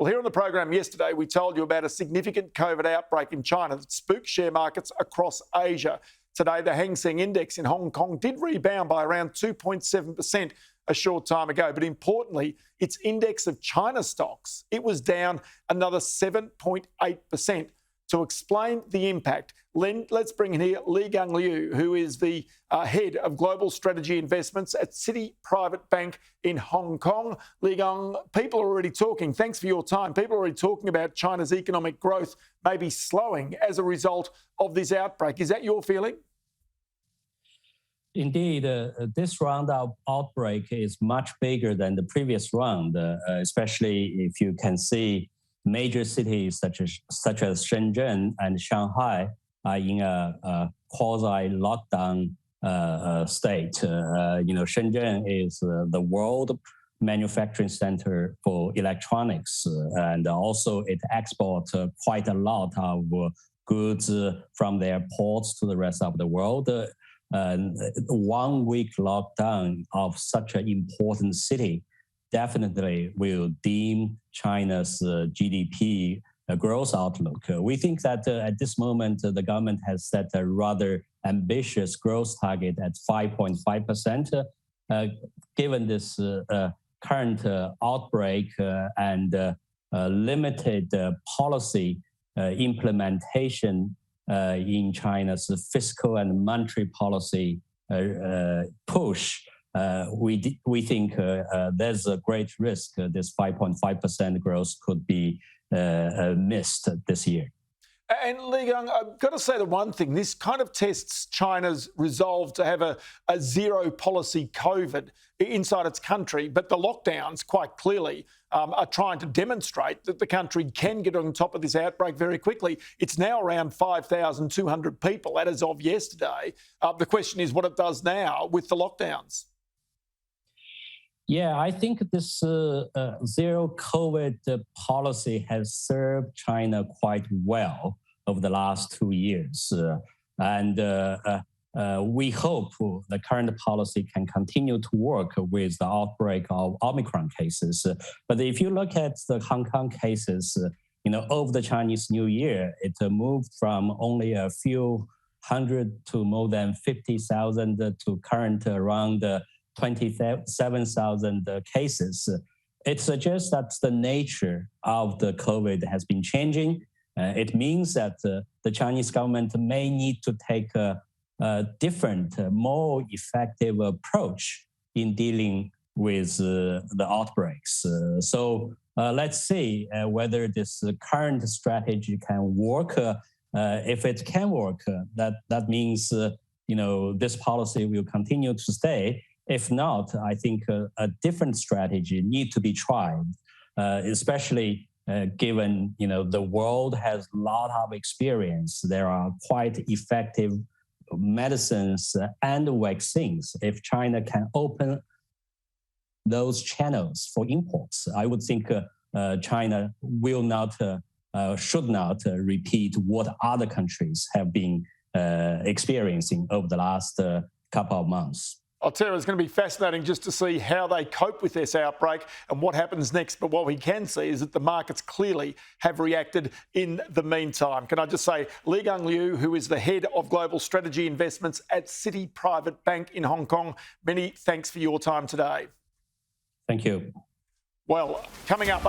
Well, here on the program yesterday, we told you about a significant COVID outbreak in China that spooked share markets across Asia. Today, the Hang Seng Index in Hong Kong did rebound by around 2.7% a short time ago. But importantly, its index of China stocks, it was down another 7.8%. To explain the impact, let's bring in here Ligang Liu, who is the head of global strategy investments at Citi Private Bank in Hong Kong. Ligang, people are already talking, thanks for your time, people are already talking about China's economic growth maybe slowing as a result of this outbreak. Is that your feeling? Indeed, this round of outbreak is much bigger than the previous round, especially if you can see major cities such as Shenzhen and Shanghai are in a quasi-lockdown state. Shenzhen is the world manufacturing center for electronics, and also it exports quite a lot of goods from their ports to the rest of the world. 1 week lockdown of such an important city definitely will dim China's GDP growth outlook. We think that at this moment, the government has set a rather ambitious growth target at 5.5%. Given this current outbreak and limited policy implementation in China's fiscal and monetary policy push, we think there's a great risk this 5.5% growth could be missed this year. And Ligang, I've got to say the one thing, this kind of tests China's resolve to have a zero policy COVID inside its country, but the lockdowns quite clearly are trying to demonstrate that the country can get on top of this outbreak very quickly. It's now around 5,200 people, that is of yesterday. The question is what it does now with the lockdowns. Yeah, I think this zero COVID policy has served China quite well over the last 2 years. We hope the current policy can continue to work with the outbreak of Omicron cases. But if you look at the Hong Kong cases, over the Chinese New Year, it moved from only a few hundred to more than 50,000 to current around 27,000 cases. It suggests that the nature of the COVID has been changing. It means that the Chinese government may need to take a different, more effective approach in dealing with the outbreaks. So let's see whether this current strategy can work. If it can work, that means this policy will continue to stay. If not, I think a different strategy needs to be tried, especially given the world has a lot of experience. There are quite effective medicines and vaccines. If China can open those channels for imports, I would think China will not, should not repeat what other countries have been experiencing over the last couple of months. I'll tell you, it's going to be fascinating just to see how they cope with this outbreak and what happens next. But what we can see is that the markets clearly have reacted in the meantime. Can I just say, Ligang Liu, who is the head of global strategy investments at Citi Private Bank in Hong Kong, many thanks for your time today. Thank you. Well, coming up